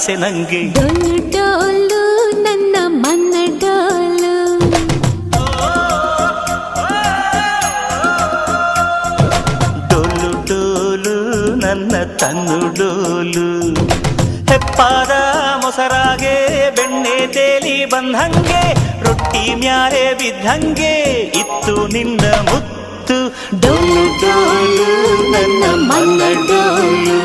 ಆಸೆ ನಂಗೆ. ಡೊಳ್ಳು ಡೋಲು ನನ್ನ ಮನ್ನ ಡೋಲು, ಡೋಲು ಡೋಲು ನನ್ನ ತನ್ನು ಡೋಲು. ಹೆಪ್ಪಾದ ಮೊಸರಾಗೆ ಬೆಣ್ಣೆ ತೇಲಿ ಬಂದಂಗೆ, ರೊಟ್ಟಿ ಮ್ಯಾಲೆ ಬಿದ್ದಂಗೆ ಇತ್ತು ನಿನ್ನ ಮುತ್ತು. ಡೊಳ್ಳು ಡೋಲು ನನ್ನ ಮನ್ನ ಡೋಲು.